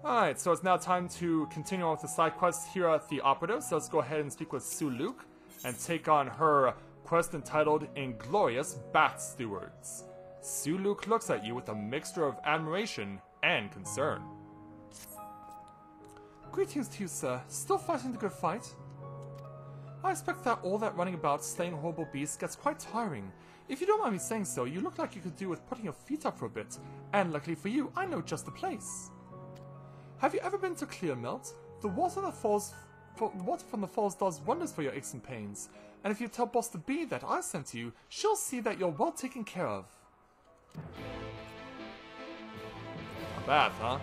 Alright, so it's now time to continue on with the side quest here at the Operative, so let's go ahead and speak with Sue Luke and take on her quest entitled Inglorious Bath Stewards. Sue Luke looks at you with a mixture of admiration and concern. Greetings to you, sir. Still fighting the good fight? I expect that all that running about slaying horrible beasts gets quite tiring. If you don't mind me saying so, you look like you could do with putting your feet up for a bit, and luckily for you, I know just the place. Have you ever been to Clearmelt? The water from the falls does wonders for your aches and pains, and if you tell Boss the Bee that I sent you, she'll see that you're well taken care of. A bath, huh?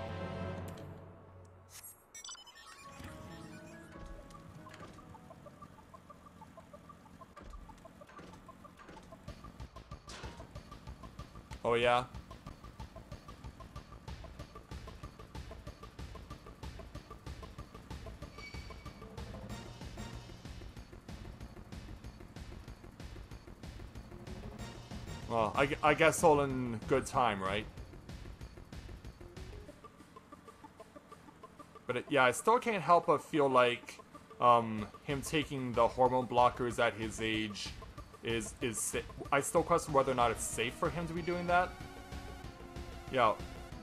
Oh yeah? Well, I guess all in good time, right? But yeah, I still can't help but feel like him taking the hormone blockers at his age is I still question whether or not it's safe for him to be doing that. Yeah,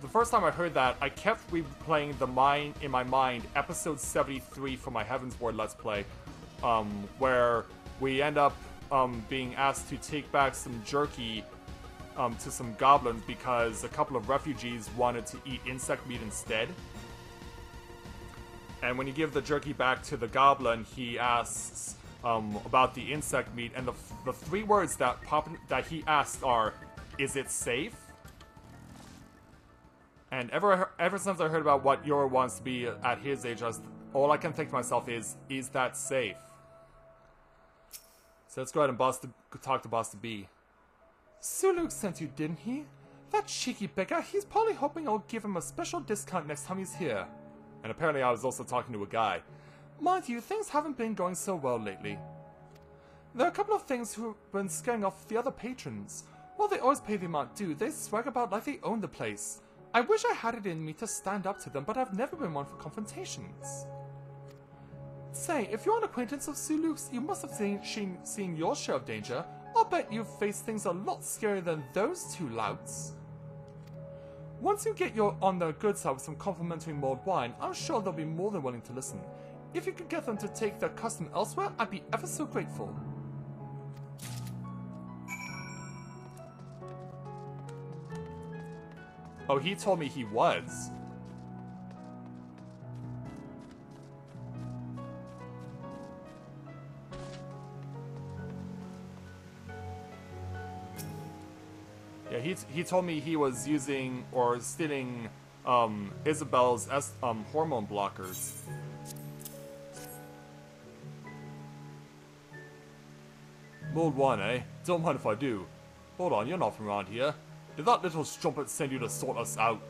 the first time I heard that, I kept replaying in my mind episode 73 from my Heavensward Let's Play, where we end up being asked to take back some jerky to some goblins because a couple of refugees wanted to eat insect meat instead. And when you give the jerky back to the goblin, he asks about the insect meat, and the three words that he asks are, "Is it safe?" And ever since I heard about what Yor wants to be at his age, all I can think to myself is that safe? So let's go ahead and talk to Boss the Bee. Sue Luke sent you, didn't he? That cheeky beggar, he's probably hoping I'll give him a special discount next time he's here. And apparently I was also talking to a guy. Mind you, things haven't been going so well lately. There are a couple of things who've been scaring off the other patrons. While they always pay the amount due, they swag about like they own the place. I wish I had it in me to stand up to them, but I've never been one for confrontations. Say, if you're an acquaintance of Sue Luke's, you must have seen your share of danger. I'll bet you've faced things a lot scarier than those two louts. Once you get on the good side with some complimentary mulled wine, I'm sure they'll be more than willing to listen. If you could get them to take their custom elsewhere, I'd be ever so grateful. Oh, he told me he was. Yeah, he told me he was using or stealing Isabel's hormone blockers. Mulled wine, eh? Don't mind if I do. Hold on, you're not from around here. Did that little strumpet send you to sort us out?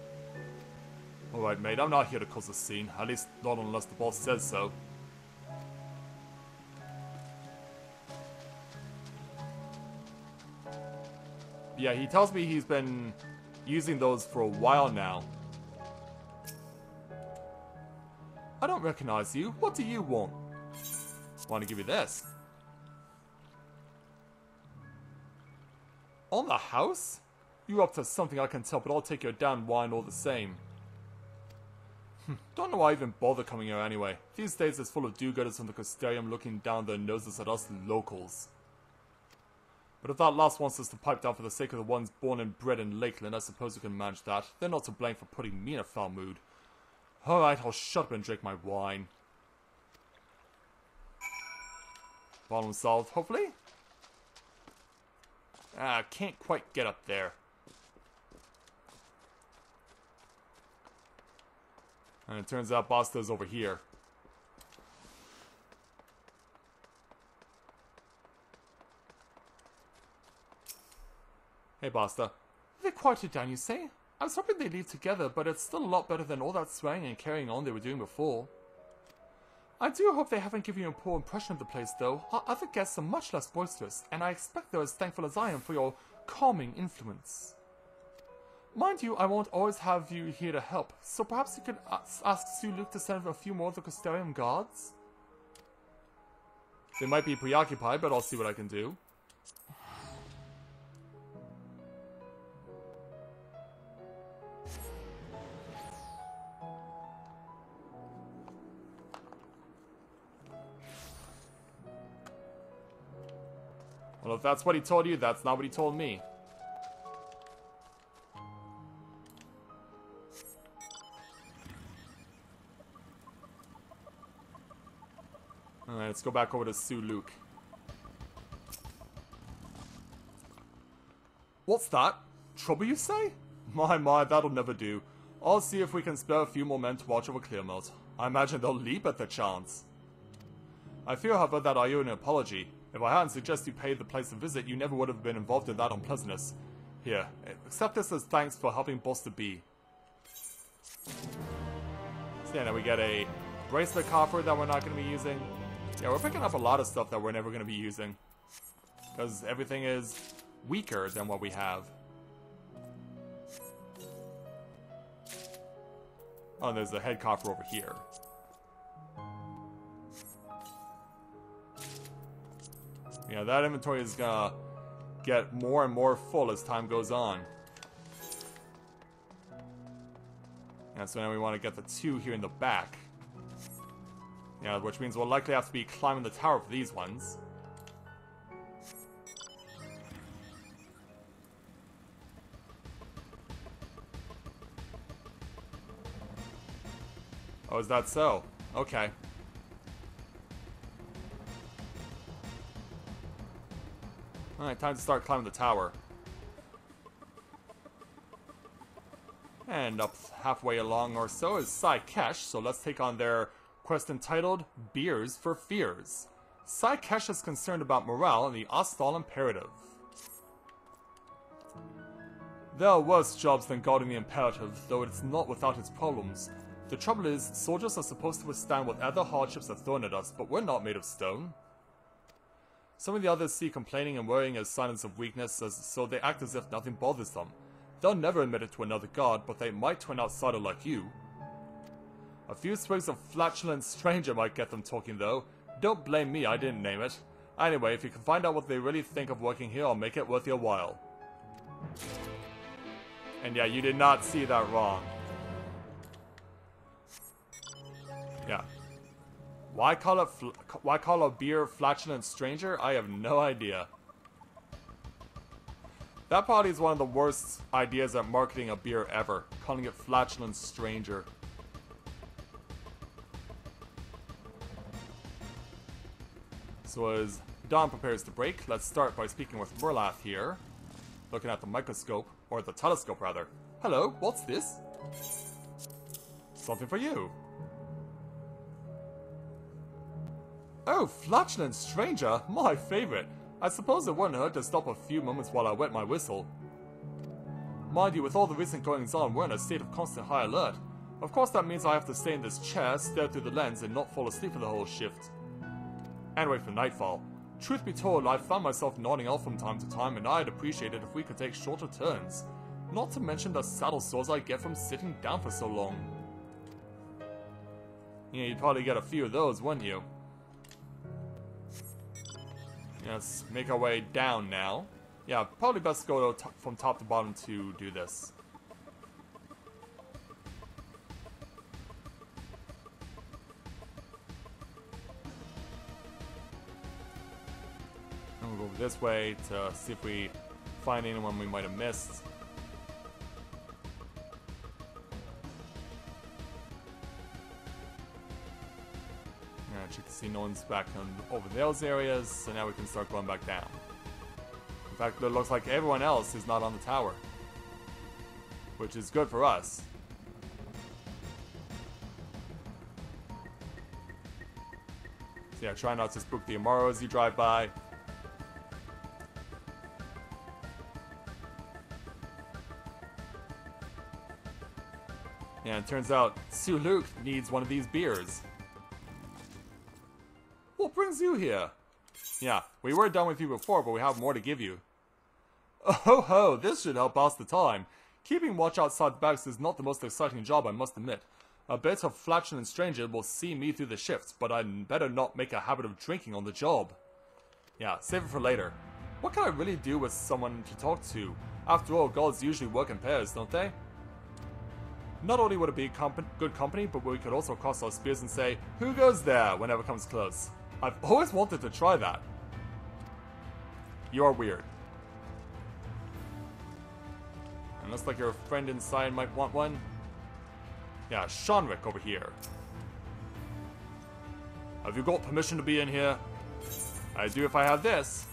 Alright, mate, I'm not here to cause a scene. At least not unless the boss says so. Yeah, he tells me he's been using those for a while now. I don't recognize you. What do you want? Want to give you this. On the house? You're up to something I can tell, but I'll take your damn wine all the same. Don't know why I even bother coming here anyway. These days it's full of do-gooders from the Custodium looking down their noses at us locals. But if that last wants us to pipe down for the sake of the ones born and bred in Lakeland, I suppose we can manage that. They're not to blame for putting me in a foul mood. Alright, I'll shut up and drink my wine. Problem solved, hopefully? Ah, can't quite get up there. And it turns out Basta's over here. Hey, Basta. They quieted down, you say? I was hoping they'd leave together, but it's still a lot better than all that swearing and carrying on they were doing before. I do hope they haven't given you a poor impression of the place, though. Our other guests are much less boisterous, and I expect they're as thankful as I am for your calming influence. Mind you, I won't always have you here to help, so perhaps you could ask Sue-Luke to send a few more of the Custodian guards? They might be preoccupied, but I'll see what I can do. Well, if that's what he told you, that's not what he told me. Alright, let's go back over to Sue-Luke. What's that? Trouble, you say? My, that'll never do. I'll see if we can spare a few more men to watch over Clearmount. I imagine they'll leap at the chance. I fear, however, that I owe an apology. If I hadn't suggested you pay the place a visit, you never would have been involved in that unpleasantness. Here, accept this as thanks for helping Buster B. So yeah, now we get a bracelet coffer that we're not going to be using. Yeah, we're picking up a lot of stuff that we're never going to be using. Because everything is weaker than what we have. Oh, and there's a head coffer over here. Yeah, that inventory is gonna get more and more full as time goes on. Yeah, so now we want to get the 2 here in the back. Yeah, which means we'll likely have to be climbing the tower for these ones. Oh, is that so? Okay. Alright, time to start climbing the tower. And up halfway along or so is Sai-Kesh, so let's take on their quest entitled Beers for Fears. Sai-Kesh is concerned about morale in the Ostall Imperative. There are worse jobs than guarding the Imperative, though it's not without its problems. The trouble is, soldiers are supposed to withstand whatever hardships are thrown at us, but we're not made of stone. Some of the others see complaining and worrying as signs of weakness, so they act as if nothing bothers them. They'll never admit it to another guard, but they might to an outsider like you. A few swigs of flatulent stranger might get them talking though. Don't blame me, I didn't name it. Anyway, if you can find out what they really think of working here, I'll make it worth your while. And yeah, you did not see that wrong. Yeah. Why call a beer flatulent stranger? I have no idea. That probably is one of the worst ideas at marketing a beer ever. Calling it flatulent stranger. So as Dawn prepares to break, let's start by speaking with Murlath here. Looking at the microscope, or the telescope rather. Hello, what's this? Something for you. Oh, flatulent stranger, my favorite. I suppose it wouldn't hurt to stop a few moments while I wet my whistle. Mind you, with all the recent goings on, we're in a state of constant high alert. Of course that means I have to stay in this chair, stare through the lens, and not fall asleep for the whole shift. And wait for nightfall. Truth be told, I've found myself nodding off from time to time, and I'd appreciate it if we could take shorter turns. Not to mention the saddle sores I get from sitting down for so long. Yeah, you'd probably get a few of those, wouldn't you? Yeah, let's make our way down now. Yeah, probably best go to from top to bottom to do this. And we'll go over this way to see if we find anyone we might have missed. Check to see no one's back over those areas, so now we can start going back down. In fact, it looks like everyone else is not on the tower, which is good for us. So yeah, try not to spook the Amaro as you drive by. Yeah, it turns out Sue-Luke needs one of these beers. What brings you here? Yeah, we were done with you before, but we have more to give you. Oh ho, this should help pass the time. Keeping watch outside the barracks is not the most exciting job, I must admit. A bit of flatulent stranger will see me through the shifts, but I'd better not make a habit of drinking on the job. Yeah, save it for later. What can I really do with someone to talk to? After all, gods usually work in pairs, don't they? Not only would it be good company, but we could also cross our spears and say, "Who goes there?" whenever it comes close. I've always wanted to try that. You are weird. And looks like your friend inside might want one. Yeah, Shanrik over here. Have you got permission to be in here? I do if I have this.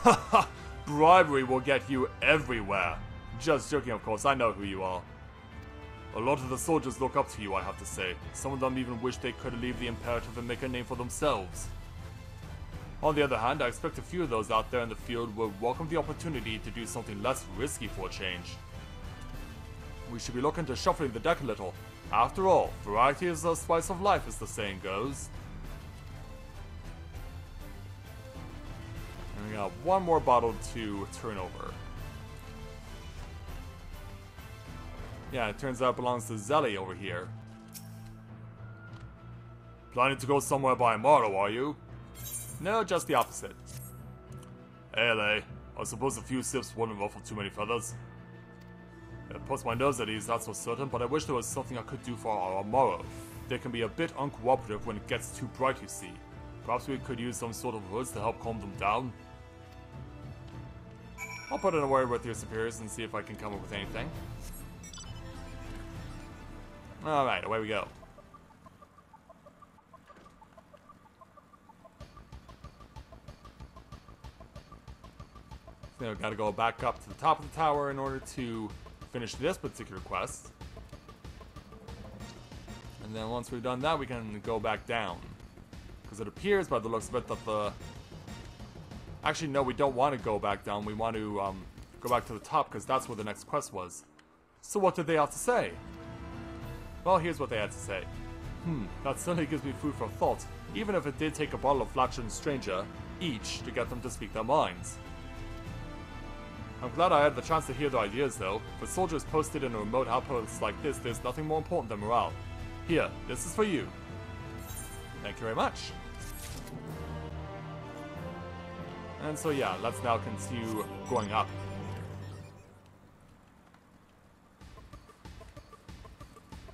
Haha, bribery will get you everywhere. Just joking, of course, I know who you are. A lot of the soldiers look up to you, I have to say. Some of them even wish they could leave the Imperative and make a name for themselves. On the other hand, I expect a few of those out there in the field will welcome the opportunity to do something less risky for a change. We should be looking to shuffling the deck a little. After all, variety is the spice of life, as the saying goes. And we got one more bottle to turn over. Yeah, it turns out it belongs to Zelly over here. Planning to go somewhere by tomorrow, are you? No, just the opposite. Hey, I suppose a few sips wouldn't ruffle too many feathers. It puts my nerves at ease, that's for certain, but I wish there was something I could do for our morrow. They can be a bit uncooperative when it gets too bright, you see. Perhaps we could use some sort of hoods to help calm them down. I'll put in a word with your superiors and see if I can come up with anything. Alright, away we go. So we've got to go back up to the top of the tower in order to finish this particular quest. And then once we've done that, we can go back down. Because it appears by the looks of it that the... Actually, no, we don't want to go back down. We want to go back to the top because that's where the next quest was. So what did they have to say? Well, here's what they had to say. That certainly gives me food for thought, even if it did take a bottle of flatulent stranger each to get them to speak their minds. I'm glad I had the chance to hear their ideas, though. For soldiers posted in a remote outpost like this, there's nothing more important than morale. Here, this is for you. Thank you very much. And so yeah, let's now continue going up.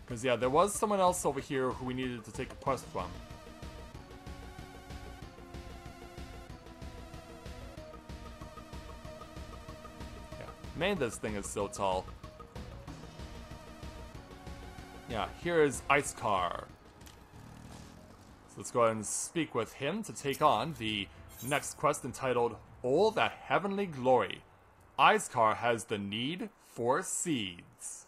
Because yeah, there was someone else over here who we needed to take a quest from. Yeah, man, this thing is so tall. Yeah, here is Icecar. So let's go ahead and speak with him to take on the next quest entitled All That Heavenly Glory. Icecar has the need for seeds.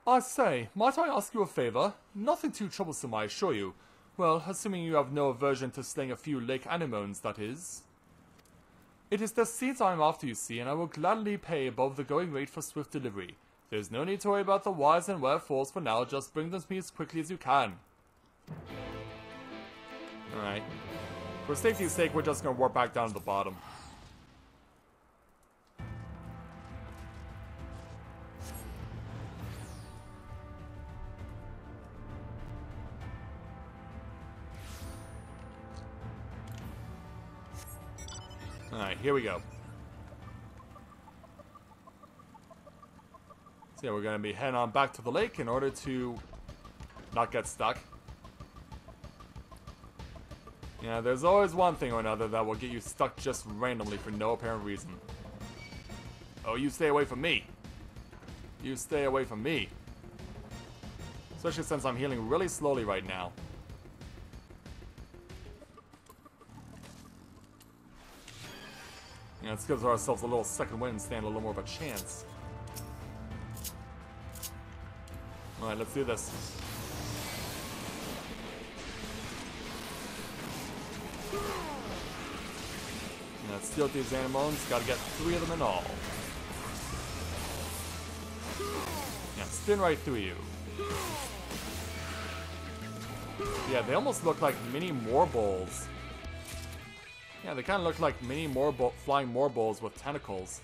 I say, might I ask you a favor? Nothing too troublesome, I assure you. Well, assuming you have no aversion to slaying a few lake anemones, that is. It is the seeds I am after, you see, and I will gladly pay above the going rate for swift delivery. There's no need to worry about the whys and wherefores for now, just bring them to me as quickly as you can. Alright. For safety's sake, we're just gonna warp back down to the bottom. Alright, here we go. So yeah, we're going to be heading on back to the lake in order to not get stuck. Yeah, there's always one thing or another that will get you stuck just randomly for no apparent reason. Oh, you stay away from me. You stay away from me. Especially since I'm healing really slowly right now. Yeah, let's give ourselves a little second wind and stand a little more of a chance. Alright, let's do this. Yeah, let's steal these anemones. Gotta get 3 of them in all. Yeah, spin right through you. Yeah, they almost look like mini morbulls. Yeah, they kind of look like mini flying morbulls with tentacles.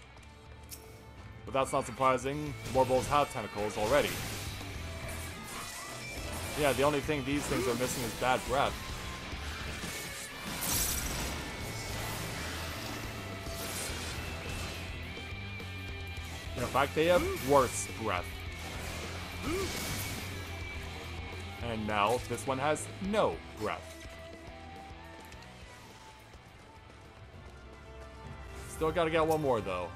But that's not surprising. Morbulls have tentacles already. Yeah, the only thing these things are missing is bad breath. In fact, they have worse breath. And now, this one has no breath. Still gotta get one more, though.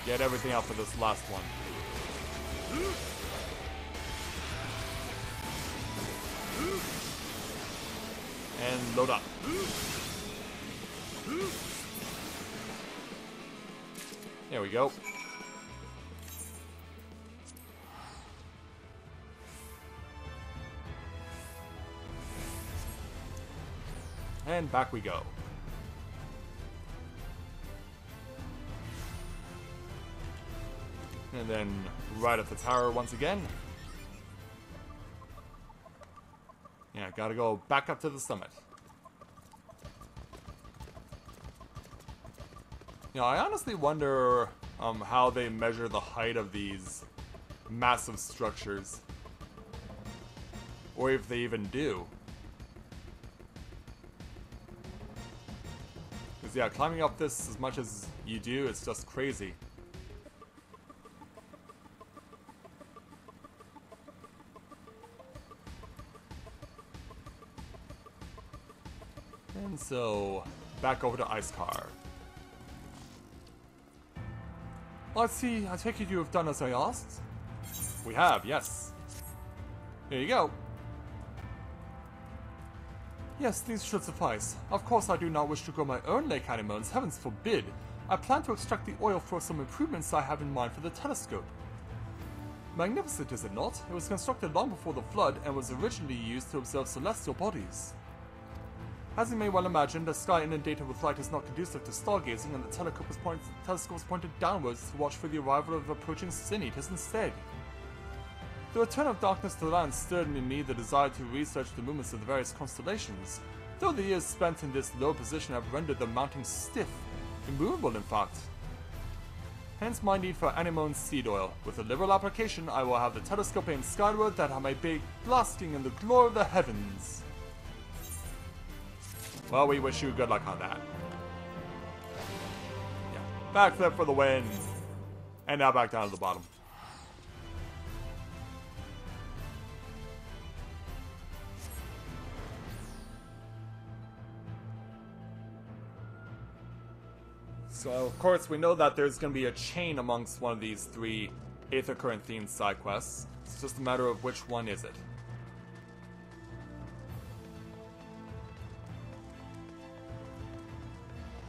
Get everything out for this last one. And load up. There we go. And back we go. And then right at the tower once again. Yeah, gotta go back up to the summit. You know, I honestly wonder how they measure the height of these massive structures. Or if they even do. Because yeah, climbing up this as much as you do, it's just crazy. And so, back over to Icecar. Let's see, I take it you have done as I asked? We have, yes. Here you go. Yes, these should suffice. Of course I do not wish to grow my own lake anemones, heavens forbid. I plan to extract the oil for some improvements I have in mind for the telescope. Magnificent, is it not? It was constructed long before the flood and was originally used to observe celestial bodies. As you may well imagine, the sky inundated with light is not conducive to stargazing, and the telescope was pointed downwards to watch for the arrival of approaching sin-eaters instead. The return of darkness to the land stirred in me the desire to research the movements of the various constellations, though the years spent in this low position have rendered them mounting stiff, immovable in fact. Hence my need for anemone seed oil. With a liberal application, I will have the telescope aimed skyward that I may be blasting in the glory of the heavens. Well, we wish you good luck on that. Yeah. Backflip for the win. And now back down to the bottom. So, of course, we know that there's going to be a chain amongst one of these three Aether Current themed side quests. It's just a matter of which one is it.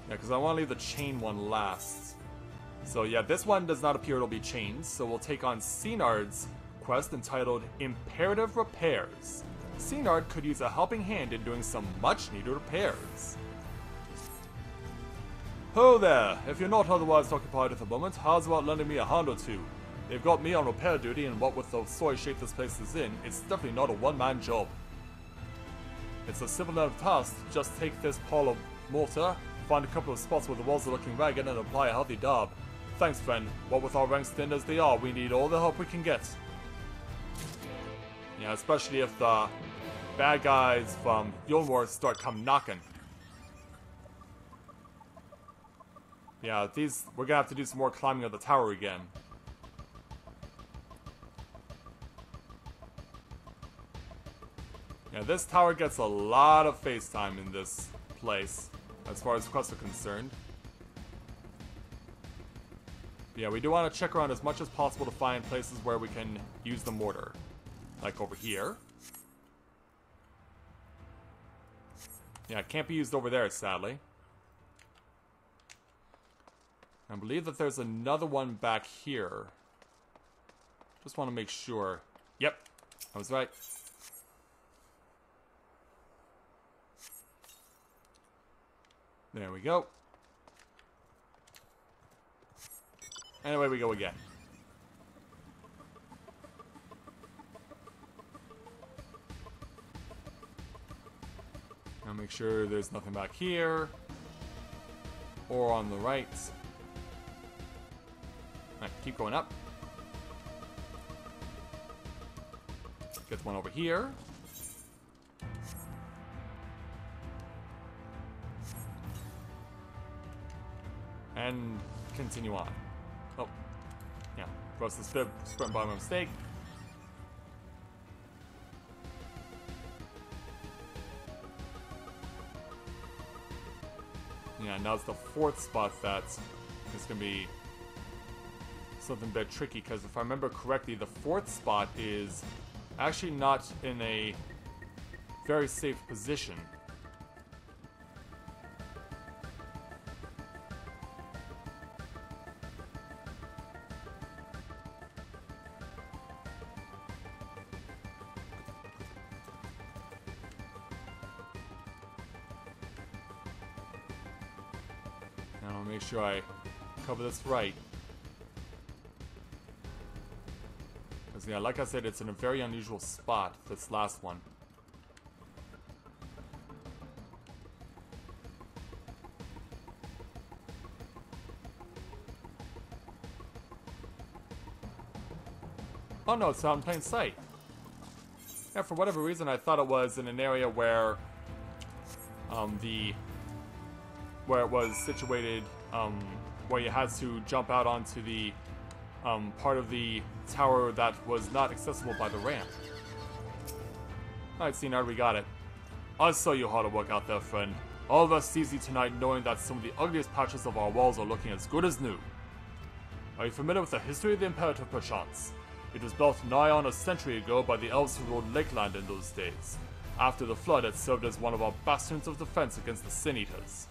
Yeah, because I want to leave the chain one last. So yeah, this one does not appear to be chains, so we'll take on Cynard's quest entitled Imperative Repairs. Cynard could use a helping hand in doing some much needed repairs. Ho there! If you're not otherwise occupied at the moment, how's about lending me a hand or two? They've got me on repair duty, and what with the sorry shape this place is in, it's definitely not a one-man job. It's a simple enough task. Just take this pile of mortar, find a couple of spots where the walls are looking ragged, and apply a healthy dab. Thanks, friend. What with our ranks thinned as they are, we need all the help we can get. Yeah, especially if the bad guys from Yulmore start come knocking. Yeah, we're gonna have to do some more climbing of the tower again. Yeah, this tower gets a lot of face time in this place, as far as quests are concerned. But yeah, we do want to check around as much as possible to find places where we can use the mortar. Like over here. Yeah, it can't be used over there, sadly. I believe that there's another one back here. Just want to make sure. Yep, I was right. There we go. And away we go again. I'll make sure there's nothing back here. Or on the right. Alright, keep going up. Get one over here. And continue on. Oh. Yeah. Press the sprint by my mistake. Yeah, now it's the fourth spot that is going to be something a bit tricky, because if I remember correctly, the fourth spot is actually not in a very safe position. And I'll make sure I cover this right. Because, yeah, like I said, it's in a very unusual spot, this last one. Oh no, it's out in plain sight. Yeah, for whatever reason, I thought it was in an area where where it was situated, where you had to jump out onto the part of the tower that was not accessible by the ramp. Alright, see, now we got it. I saw you hard at work out there, friend. All of us sees you tonight knowing that some of the ugliest patches of our walls are looking as good as new. Are you familiar with the history of the Imperative, perchance? It was built nigh on a century ago by the elves who ruled Lakeland in those days. After the flood, it served as one of our bastions of defense against the Sin Eaters.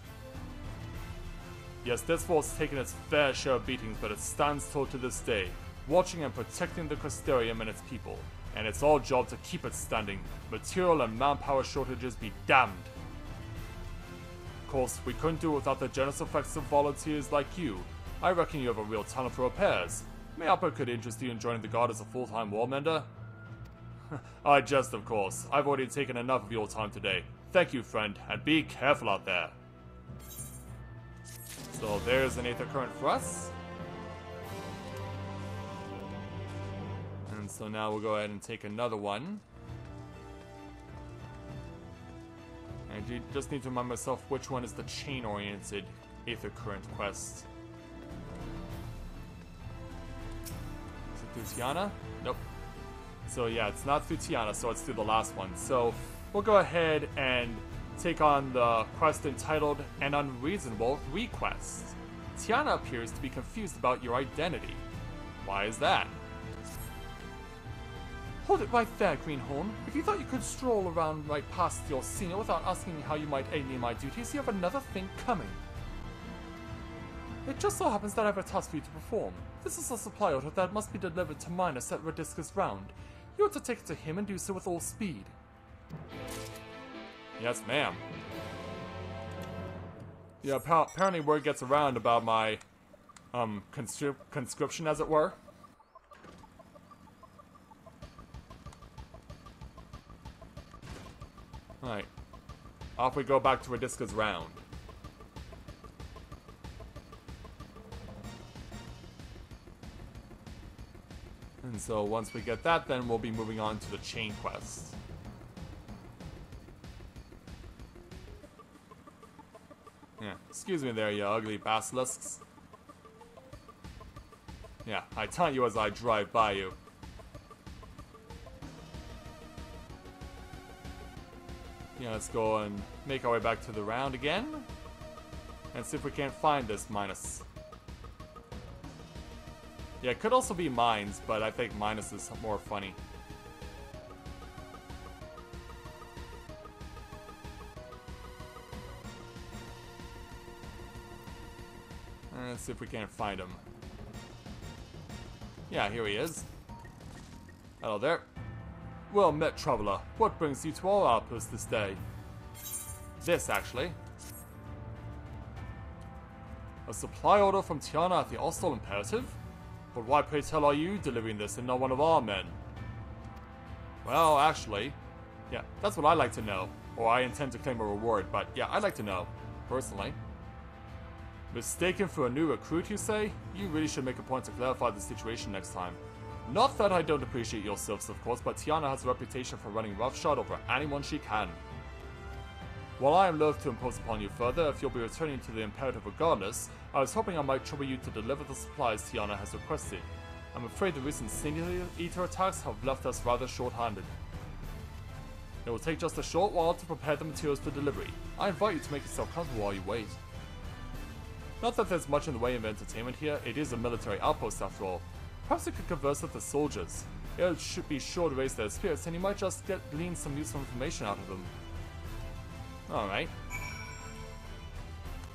Yes, this fort's taken its fair share of beatings, but it stands tall to this day, watching and protecting the Crystarium and its people. And it's our job to keep it standing. Material and manpower shortages be damned. Of course, we couldn't do it without the generous effects of volunteers like you. I reckon you have a real talent for repairs. Mayhap it could interest you in joining the Guard as a full-time wall mender? I jest, of course. I've already taken enough of your time today. Thank you, friend, and be careful out there. So there's an Aether Current for us. And so now we'll go ahead and take another one. And I just need to remind myself which one is the chain-oriented Aether Current quest. Is it through Tiana? Nope. So yeah, it's not through Tiana, so it's through the last one. So we'll go ahead and take on the quest entitled An Unreasonable Request. Tiana appears to be confused about your identity. Why is that? Hold it right there, Greenhorn. If you thought you could stroll around right past your senior without asking me how you might aid me in my duties, you have another thing coming. It just so happens that I have a task for you to perform. This is a supply order that must be delivered to Minus at Radisca's Round. You are to take it to him and do so with all speed. Yes, ma'am. Yeah, apparently word gets around about my, conscription, as it were. Alright. Off we go back to Radisca's Round. And so once we get that, then we'll be moving on to the chain quest. Yeah, excuse me there, you ugly basilisks. Yeah, I taunt you as I drive by you. Yeah, let's go and make our way back to the round again. And see if we can't find this Minus. Yeah, it could also be Mines, but I think Minus is more funny. Let's see if we can't find him. Yeah, here he is. Hello there. Well met, traveler. What brings you to our outpost this day? This, actually. A supply order from Tiana at the Ostall Imperative? But why, pray tell, are you delivering this and not one of our men? Well, actually, Yeah, that's what I like to know. Or I intend to claim a reward, but yeah, I'd like to know, personally. Mistaken for a new recruit, you say? You really should make a point to clarify the situation next time. Not that I don't appreciate your service, of course, but Tiana has a reputation for running roughshod over anyone she can. While I am loath to impose upon you further, if you'll be returning to the Imperative regardless, I was hoping I might trouble you to deliver the supplies Tiana has requested. I'm afraid the recent Singular Eater attacks have left us rather short-handed. It will take just a short while to prepare the materials for delivery. I invite you to make yourself comfortable while you wait. Not that there's much in the way of entertainment here, it is a military outpost after all. Perhaps you could converse with the soldiers. It should be sure to raise their spirits, and you might just glean some useful information out of them. Alright.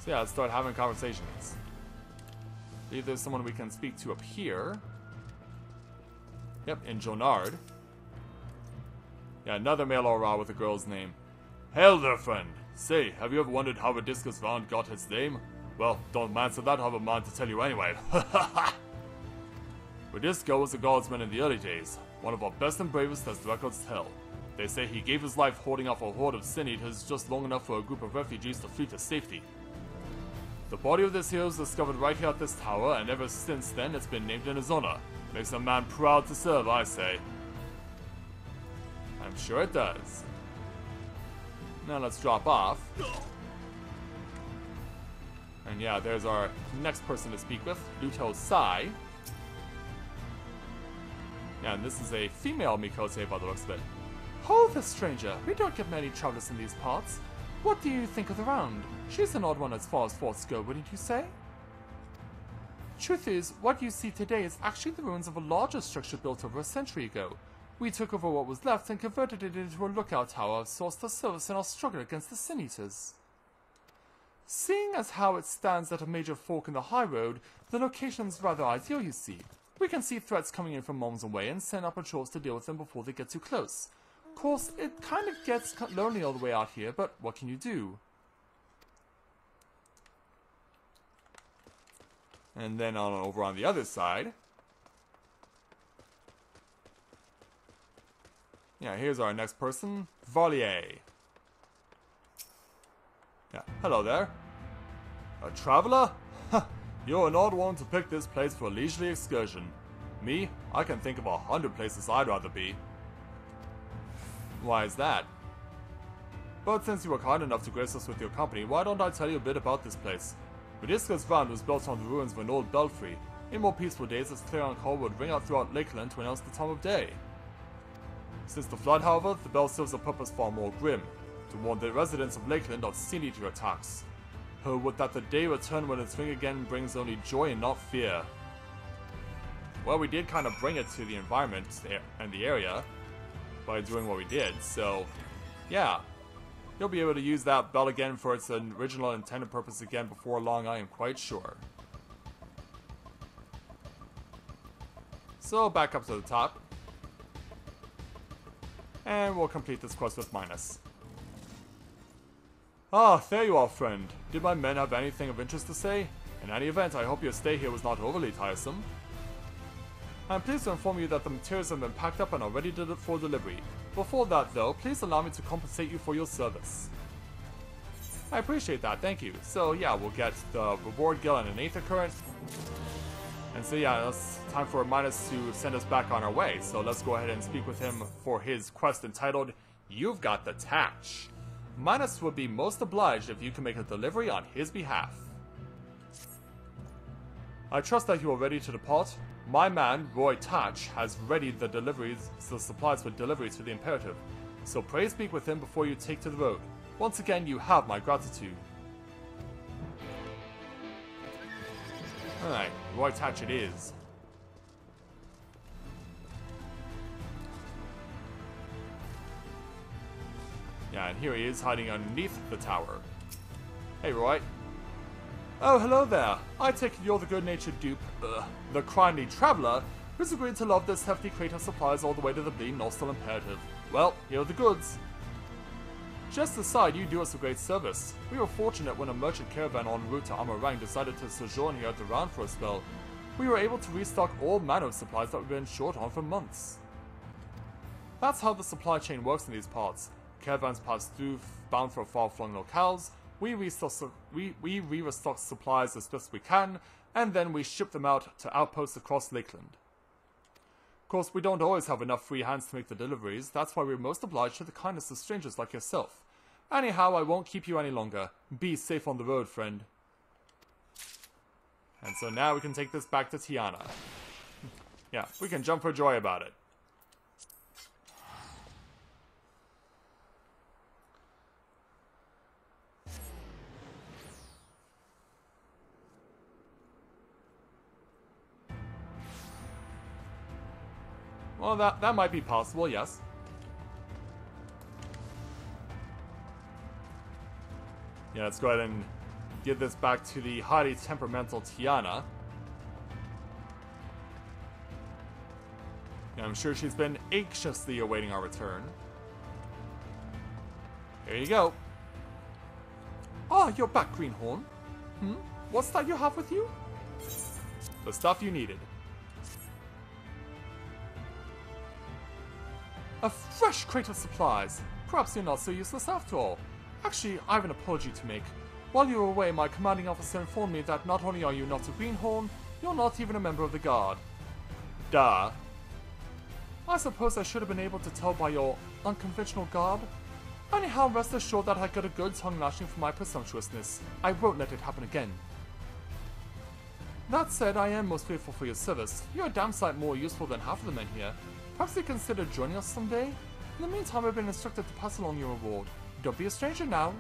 So yeah, let's start having conversations. I believe there's someone we can speak to up here. Yep, in Jonard. Yeah, another male aura with a girl's name. Hail there, friend. Say, have you ever wondered how Rediscus Vaughn got its name? Well, don't answer that, have a mind to tell you anyway. Redisco was a guardsman in the early days, one of our best and bravest as the records tell. They say he gave his life holding off a horde of sin eaters just long enough for a group of refugees to flee to safety. The body of this hero was discovered right here at this tower, and ever since then it's been named in his honor. Makes a man proud to serve, I say. I'm sure it does. Now let's drop off. And yeah, there's our next person to speak with, Luto Sai. Yeah, and this is a female Mikote by the looks of it. Hold this, stranger. We don't get many travelers in these parts. What do you think of the round? She's an odd one as far as forts go, wouldn't you say? Truth is, what you see today is actually the ruins of a larger structure built over a century ago. We took over what was left and converted it into a lookout tower of source for service in our struggle against the Sin Eaters. Seeing as how it stands at a major fork in the high road, the location's rather ideal, you see. We can see threats coming in from miles away and send up patrols to deal with them before they get too close. Of course, it kind of gets lonely all the way out here, but what can you do? And then over on the other side. Yeah, here's our next person, Valier. Yeah, hello there. A traveler? You're an odd one to pick this place for a leisurely excursion. Me? I can think of 100 places I'd rather be. Why is that? But since you were kind enough to grace us with your company, why don't I tell you a bit about this place? Rediscus Vaughn was built on the ruins of an old belfry. In more peaceful days, its clarion call would ring out throughout Lakeland to announce the time of day. Since the flood, however, the bell serves a purpose far more grim, to warn the residents of Lakeland of Sin Eater attacks. Oh, would that the day return when its ring again brings only joy and not fear. Well, we did kind of bring it to the environment and the area by doing what we did, so yeah. You'll be able to use that bell again for its original intended purpose again before long, I am quite sure. So, back up to the top. And we'll complete this quest with Minus. Ah, there you are, friend. Did my men have anything of interest to say? In any event, I hope your stay here was not overly tiresome. I am pleased to inform you that the materials have been packed up and are ready for delivery. Before that, though, please allow me to compensate you for your service. I appreciate that, thank you. So yeah, we'll get the reward gil and an Aether Current. And so yeah, it's time for Minus to send us back on our way. So let's go ahead and speak with him for his quest entitled, You've Got the Tatch. Minus would be most obliged if you can make a delivery on his behalf. I trust that you are ready to depart. My man, Roy Tatch, has readied the supplies for delivery to the Imperative, so pray speak with him before you take to the road. Once again, you have my gratitude. Alright, Roy Tatch it is. Yeah, and here he is hiding underneath the tower. Hey, Roy. Oh, hello there. I take it you're the good-natured dupe, the kindly traveler, who's agreed to load this hefty crate of supplies all the way to the bleeding Ostall Imperative. Well, here are the goods. Just aside, you do us a great service. We were fortunate when a merchant caravan en route to Amarang decided to sojourn here at the Round for a spell. We were able to restock all manner of supplies that we've been short on for months. That's how the supply chain works in these parts. Caravans pass through, bound for far-flung locales. We restock supplies as best we can, and then we ship them out to outposts across Lakeland. Of course, we don't always have enough free hands to make the deliveries. That's why we're most obliged to the kindness of strangers like yourself. Anyhow, I won't keep you any longer. Be safe on the road, friend. And so now we can take this back to Tiana. Yeah, we can jump for joy about it. Well, that might be possible, yes. Yeah, let's go ahead and give this back to the highly temperamental Tiana. Yeah, I'm sure she's been anxiously awaiting our return. Here you go. Ah, you're back, Greenhorn. What's that you have with you? The stuff you needed. A fresh crate of supplies. Perhaps you're not so useless after all. Actually, I have an apology to make. While you were away, my commanding officer informed me that not only are you not a greenhorn, you're not even a member of the guard. Duh. I suppose I should have been able to tell by your unconventional garb. Anyhow, rest assured that I got a good tongue lashing for my presumptuousness. I won't let it happen again. That said, I am most grateful for your service. You're a damn sight more useful than half of the men here. Perhaps you consider joining us someday? In the meantime, I've been instructed to pass along your reward. Don't be a stranger now.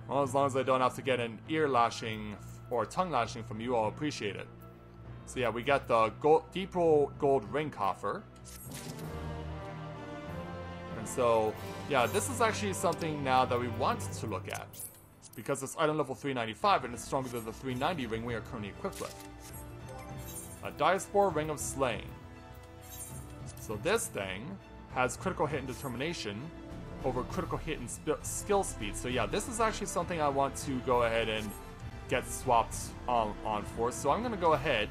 Well, as long as I don't have to get an ear lashing or tongue lashing from you, I'll appreciate it. So yeah, we got the deep roll gold ring coffer. And so, yeah, this is actually something now that we want to look at. Because it's item level 395 and it's stronger than the 390 ring we are currently equipped with. A Diaspore Ring of Slaying. So this thing has critical hit and determination over critical hit and skill speed. So yeah, this is actually something I want to go ahead and get swapped on for. So I'm going to go ahead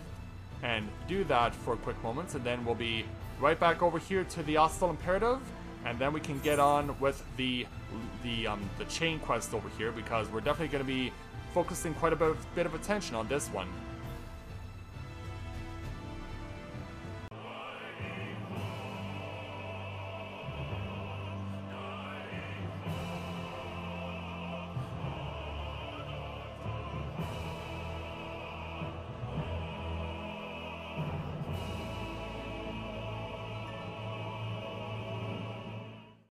and do that for a quick moment, and then we'll be right back over here to the Ostall Imperative, and then we can get on with the chain quest over here, because we're definitely going to be focusing quite a bit of attention on this one.